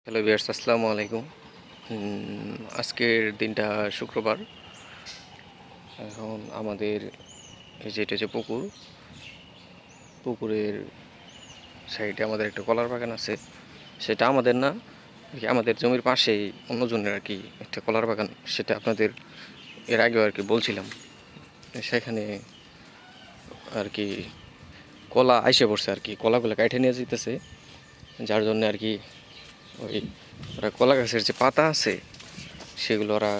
Hello viewers, আসসালামু আলাইকুম। আজকের দিনটা শুক্রবার। এখন আমাদের এই যে এটা যে পুকুরের সাইডে আমাদের একটা কলার বাগান আছে। সেটা আমাদের না, আমাদের জমির পাশেই অন্যজনের আর কি একটা কলার বাগান। সেটা আপনাদের এর আগেও আর কি বলছিলাম। সেখানে আর কি কলা আইসে পড়ছে আর কি, কলাগুলো কাইটে নিয়ে যেতেছে। যার জন্য আর কি ওই ওরা কলা গাছের যে পাতা আছে সেগুলো ওরা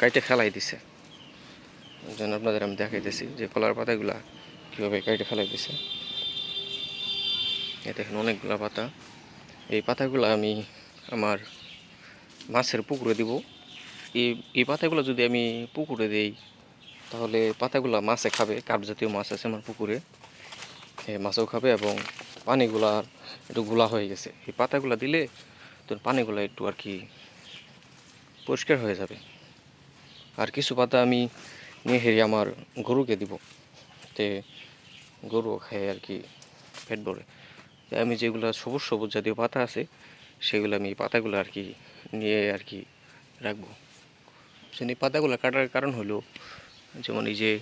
কাইটে ফেলাই দিছে। এই জন্য আপনাদের আমি দেখাইতেছি যে কলার পাতাগুলা কীভাবে কেটে ফেলাই দিছে। এ দেখেন অনেকগুলা পাতা। এই পাতাগুলো আমি আমার মাছের পুকুরে দিব। এই এই পাতাগুলো যদি আমি পুকুরে দিই তাহলে পাতাগুলো মাছে খাবে। কার্প জাতীয় মাছ আছে আমার পুকুরে, মাছও খাবে এবং পানিগুলা একটু গুলা হয়ে গেছে। এই পাতাগুলো দিলে তো পানিগুলো একটু আর কি পরিষ্কার হয়ে যাবে। আর কিছু পাতা আমি নিয়ে হেরে আমার গরুকে দিব, তে গরু খায় আর কি পেট ভরে। আমি যেগুলো সবুজ সবুজ জাতীয় পাতা আছে সেগুলো আমি পাতাগুলো আর কি নিয়ে আর কি রাখবো। সেই পাতাগুলো কাটার কারণ হলো যেমন এই যে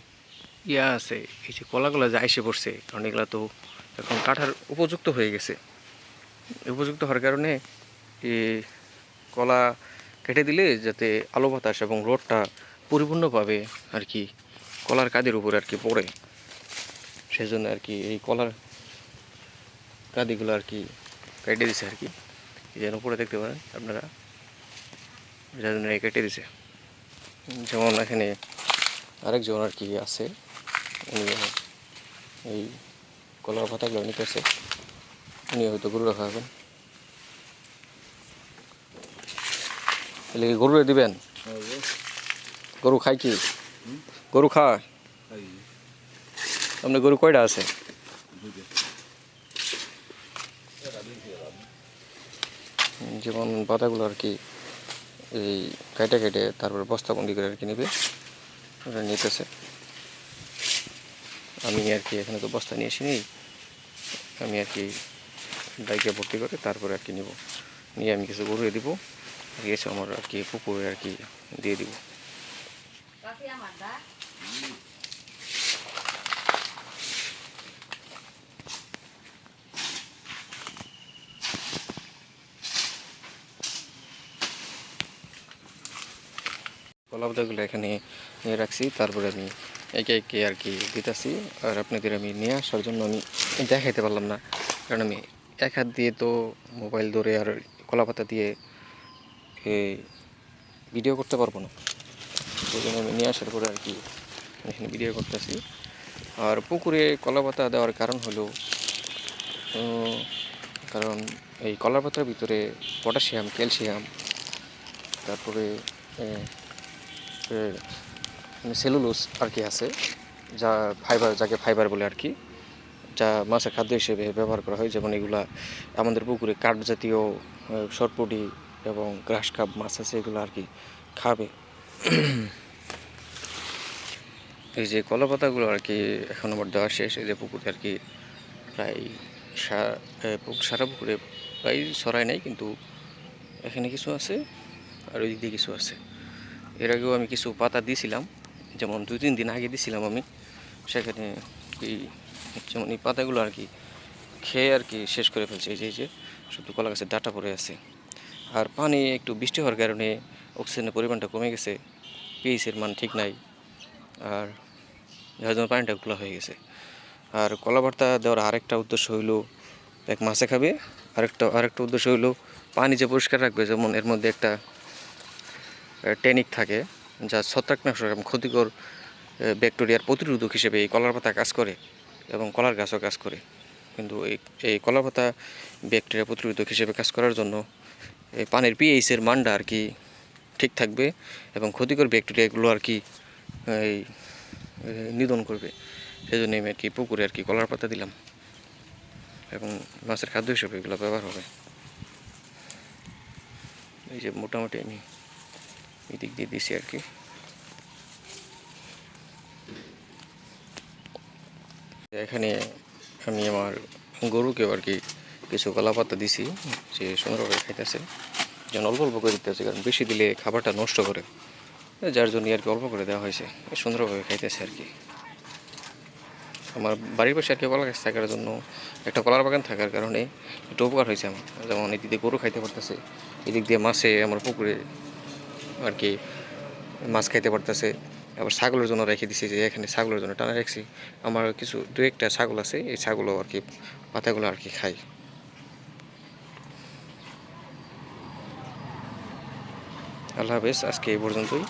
আছে, এই যে কলাগুলো যে আইসে পড়ছে, কারণ এগুলো তো এখন কাটার উপযুক্ত হয়ে গেছে। উপযুক্ত হওয়ার কারণে এই কলা কেটে দিলে যাতে আলো বাতাস এবং রোদটা পরিপূর্ণভাবে আর কি কলার কাদের উপরে আর কি পড়ে, সেজন্য আর কি এই কলার কাদিগুলো আর কি কেটে দিছে আর কি। যেন উপরে দেখতে পারেন আপনারা, যার জন্য কেটে দিছে। যেমন এখানে আরেকজন আর কি আছে, উনি এই কলার পাতাগুলো নিতেছে। উনি হয়তো গরু রাখা হবেন, তাহলে কি গরুরে দিবেন? গরু খায় কি? গরু খায়? আপনার গরু কয়টা আছে? যেমন পাতাগুলো আর কি এই কেটে কেটে তারপরে বস্তাবন্দি করে আর কি নেবে, ওরা নিতেছে। আমি আর কি এখানে তো বস্তা নিয়ে আসিনি, আমি আর কি বাইকে ভর্তি করে তারপরে আর কি নিব, নিয়ে আমি কিছু গরুয়ে দিব, আর কিছু আমার আর কি পুকুরে আর কি দিয়ে দিব। কলা পাতাগুলো এখানে নিয়ে রাখছি, তারপরে আমি একে একে আর কি দিতেছি। আর আপনাদের আমি নিয়ে আসার জন্য আমি দেখাইতে পারলাম না, কারণ আমি এক হাত দিয়ে তো মোবাইল ধরে আর কলা পাতা দিয়ে এই ভিডিও করতে পারবো না। সেই জন্য আমি নিয়ে আসার পরে আর কি এখানে ভিডিও করতেছি। আর পুকুরে কলা পাতা দেওয়ার কারণ হলো কারণ এই কলা পাতার ভিতরে পটাশিয়াম, ক্যালসিয়াম, তারপরে সেলুলোজ আর কি আছে, যা ফাইবার, যাকে ফাইবার বলে আর কি, যা মাছের খাদ্য হিসেবে ব্যবহার করা হয়। যেমন এগুলা আমাদের পুকুরে কাঠ জাতীয় সরপুঁটি এবং গ্রাস কাপ মাছ আছে, এগুলো আর কি খাবে। এই যে কলা পাতাগুলো আর কি এখন আমার দেওয়া শেষ। এই যে পুকুরে আর কি প্রায় সারা পুকুরে প্রায় ছড়ায় নাই, কিন্তু এখানে কিছু আছে আর ওই দিক দিয়ে কিছু আছে। এর আগেও আমি কিছু পাতা দিয়েছিলাম, যেমন 2-3 দিন আগে দিয়েছিলাম আমি। সেখানে এই যেমন এই পাতাগুলো আর কি খেয়ে আর কি শেষ করে ফেলছে। এই যে শুধু কলা গাছের ডাঁটা পড়ে আছে। আর পানি একটু বৃষ্টি হওয়ার কারণে অক্সিজেনের পরিমাণটা কমে গেছে, পিএইচের মান ঠিক নাই, আর যার জন্য পানিটা ঘোলা হয়ে গেছে। আর কলা ভর্তা দেওয়ার আরেকটা উদ্দেশ্য হইলো এক মাছে খাবে, আরেকটা উদ্দেশ্য হইলো পানি যে পরিষ্কার রাখবে। যেমন এর মধ্যে একটা ট্যানিক থাকে, যা ছত্রাকনাশক এবং ক্ষতিকর ব্যাকটেরিয়ার প্রতিরোধক হিসেবে এই কলার পাতা কাজ করে এবং কলার গাছও কাজ করে। কিন্তু এই কলার পাতা ব্যাকটেরিয়া প্রতিরোধক হিসেবে কাজ করার জন্য এই পানির পিএইচের মানটা আর কি ঠিক থাকবে এবং ক্ষতিকর ব্যাকটেরিয়াগুলো আর কি এই নিধন করবে। সেই জন্য আমি আর কি পুকুরে আর কি কলার পাতা দিলাম এবং মাছের খাদ্য হিসেবে এগুলো ব্যবহার হবে। এই যে মোটামুটি আমি এই দিক দিয়ে দিছি আর কি। এখানে আমি আমার গরুকেও আর কি কিছু কলা পাতা দিছি, যে সুন্দরভাবে খাইতেছে। যেন অল্প অল্প করে দিতে আছে, কারণ বেশি দিলে খাবারটা নষ্ট করে, যার জন্য আর কি অল্প করে দেওয়া হয়েছে। সুন্দরভাবে খাইতেছে আর কি। আমার বাড়ির পাশে আর কি কলা গাছ থাকার জন্য, একটা কলার বাগান থাকার কারণে একটু উপকার হয়েছে আমার। যেমন এদিক দিয়ে গরু খাইতে পারতেছে, এদিক দিয়ে মাছে আমার পুকুরে আর কি মাছ খাইতে পারতেছে। আবার ছাগলের জন্য রেখে দিছি, যে এখানে ছাগলের জন্য টানা রাখছি। আমার কিছু দু একটা ছাগল আছে, এই ছাগলও আর কি পাতাগুলো আর কি খায়। আল্লাহ হাফেজ, আজকে এই পর্যন্তই।